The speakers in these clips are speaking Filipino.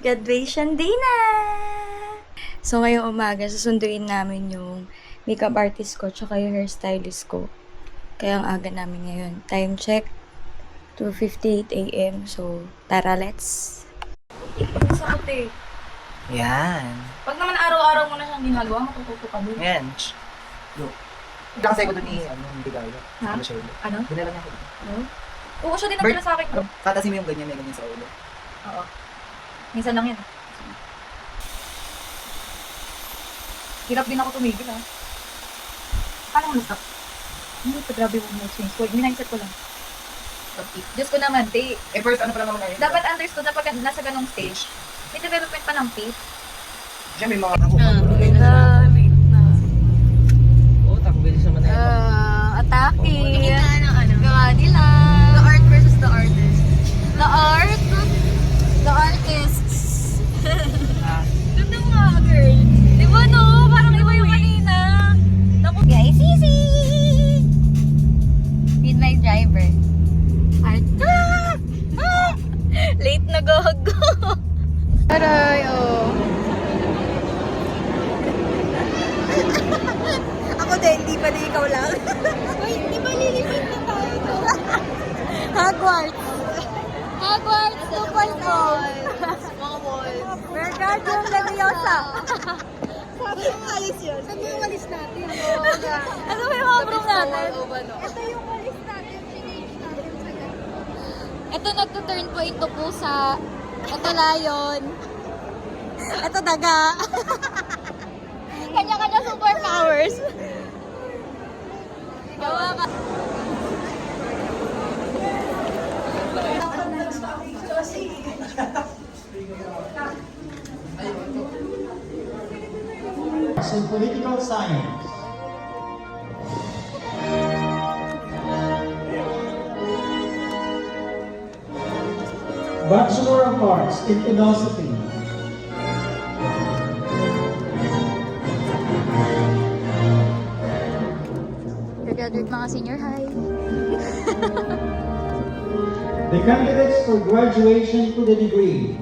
Graduation day na! So, ngayong umaga, susunduin namin yung makeup artist ko tsaka yung hairstylist ko. Kaya ang aga namin ngayon. Time check, 2:58 a.m. So, tara, let's! Sa kote. Yan. Pag naman araw-araw mo na siyang ginagawa, matututo ka dun. Yan. Yo. Kasi ko dun hindi kaya. Ha? Ano siya ulo? Ano? Dinala niya ko. Ano? Oo, siya din ang pila sa akin. Tatasin mo yung ganyan, may ganyan sa ulo. Oo. Minsan lang yan. Hirap din ako tumigil, ha? Paano mo na-stop? Hindi pa grabe yung mood swings ko. Minindset ko lang. Diyos ko naman, First, ano pa lang naman ngayon? dapat understood na pag nasa ganong stage, may development pa ng faith. Siya may mga ako. Late na. Oo, takbilis naman na ito. Atake. Tingin na ng ano? Ganila. The art versus the artist. The art. The artists. Ganda nga, girl. Di ba, no? Parang iba yung kanina. Naku, guys, easy! Midnight driver. Art. Late na gago. Aray, oh. Ako din, hindi pa din ikaw lang. Uy, di ba lilipid na tayo to? Hogwarts. Hogwarts 2.0. Mga wall. Wingardium Leviosa. Sabi yung alis yun. Saan yung alis natin? Ano ba yung mga room natin? Ito yung alis natin. Change natin sa ganun. Ito nagtuturn po ito pusa. Ito lion. Ito daga. Kanya-kanya superpowers. Gawa ka. In political science. Bachelor of Arts in Philosophy. Graduate mga senior high. The candidates for graduation to the degree.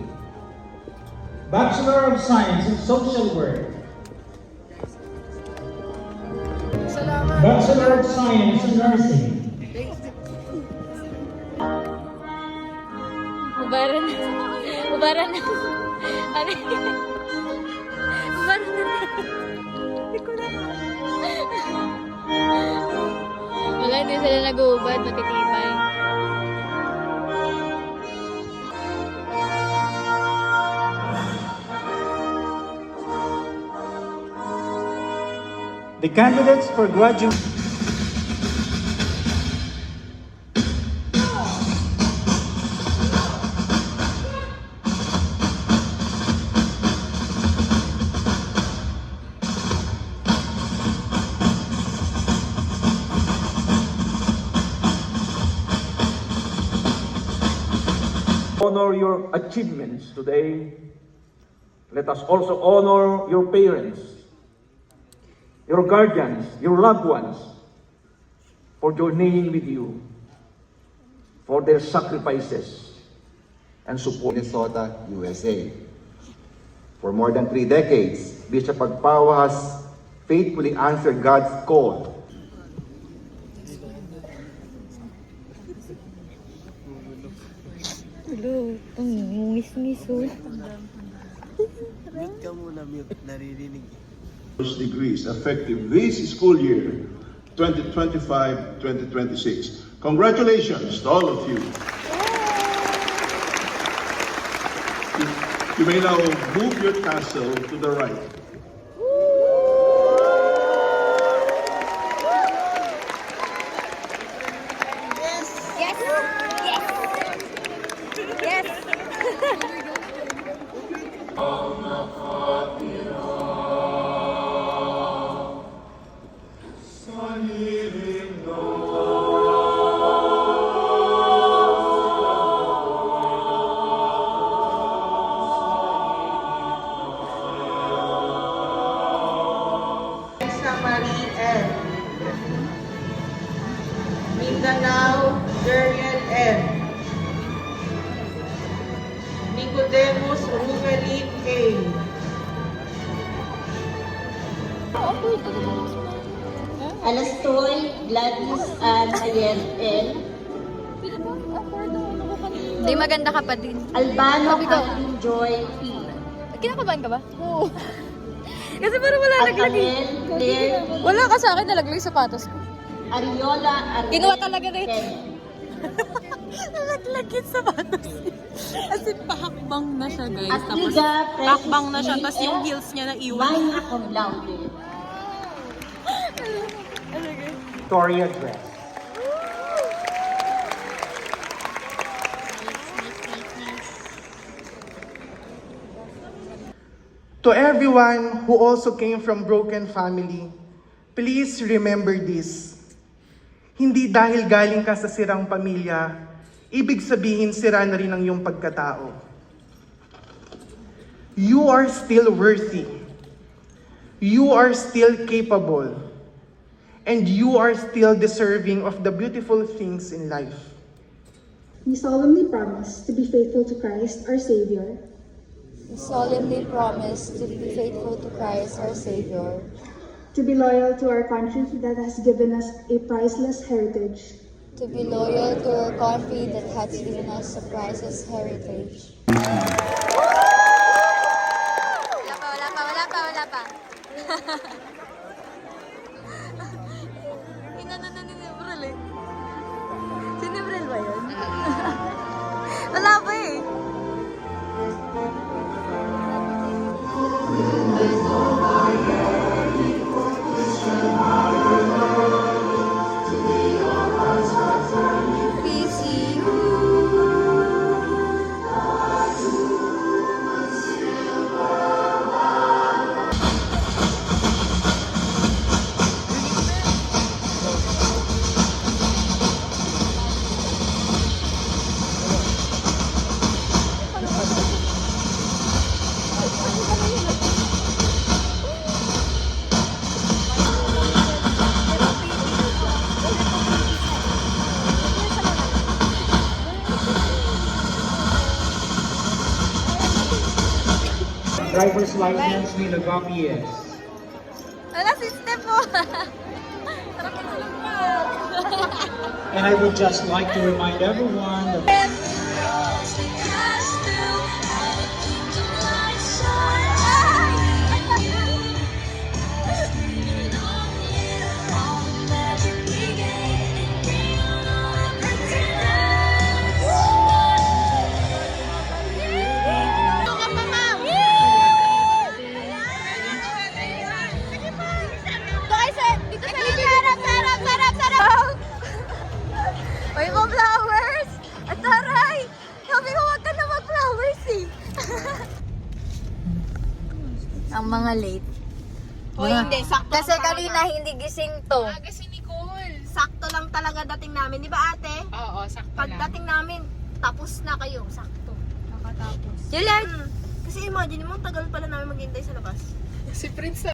Bachelor of Science in Social Work. Bachelor of Science in Nursing. Ubaran na. Ubaran na. Ano yun? Ubaran na. Hindi ko na. Wala, hindi sila nag-uubad. Matitibay. The candidates for graduation. Honor your achievements today. Let us also honor your parents, your guardians, your loved ones, for journeying with you, for their sacrifices and support. Minnesota, USA. For more than 3 decades, Bishop Agpawa has faithfully answered God's call. Hello. Ngis-ngis oh. Mute ka muna, mute. Naririnig. Degrees effective this school year 2025-2026. Congratulations to all of you. You may now move your castle to the right. Nicodemus Rumelit A. Alastoy Gladys Ann Ayer L. Di maganda ka pa din. Albano Kathleen Joy P. Kinakabahan ka ba? Oo. Kasi parang wala naglagay. Atamel Claire Wala ka sa akin nalaglag sapatos ko. Ariola Ariola Kinuha talaga rin. Ken. Nalaglag yung sapatos. As in, pakakbang na siya, guys. Asliga pakbang na siya, Precious tapos yung G.F. heels niya na iwan. Magna cum laude. Victoria dress. To everyone who also came from broken family, please remember this. Hindi dahil galing ka sa sirang pamilya, ibig sabihin sira na rin ang iyong pagkatao. You are still worthy. You are still capable. And you are still deserving of the beautiful things in life. We solemnly promise to be faithful to Christ, our Savior. We solemnly promise to be faithful to Christ, our Savior. To be loyal to our country that has given us a priceless heritage. To be loyal to our country that has given us a priceless heritage. Wala pa. Inano na ni Nebril eh. Si Nebril ba yun? Wala pa eh. Driver's license ni Lagapi yes. Wala si Steph po. And I would just like to remind everyone that May mga flowers! At taray! Sabi ko, wag ka na mag-flowers eh! Ang mga late. O hindi, sakto Kasi lang kanina hindi gising to. Kasi Nicole. Sakto lang talaga dating namin. Di ba ate? Oo, sakto Pagdating namin, tapos na kayo. Sakto. Juliet! Kasi imagine mo, tagal pala namin maghintay sa labas. Si Prince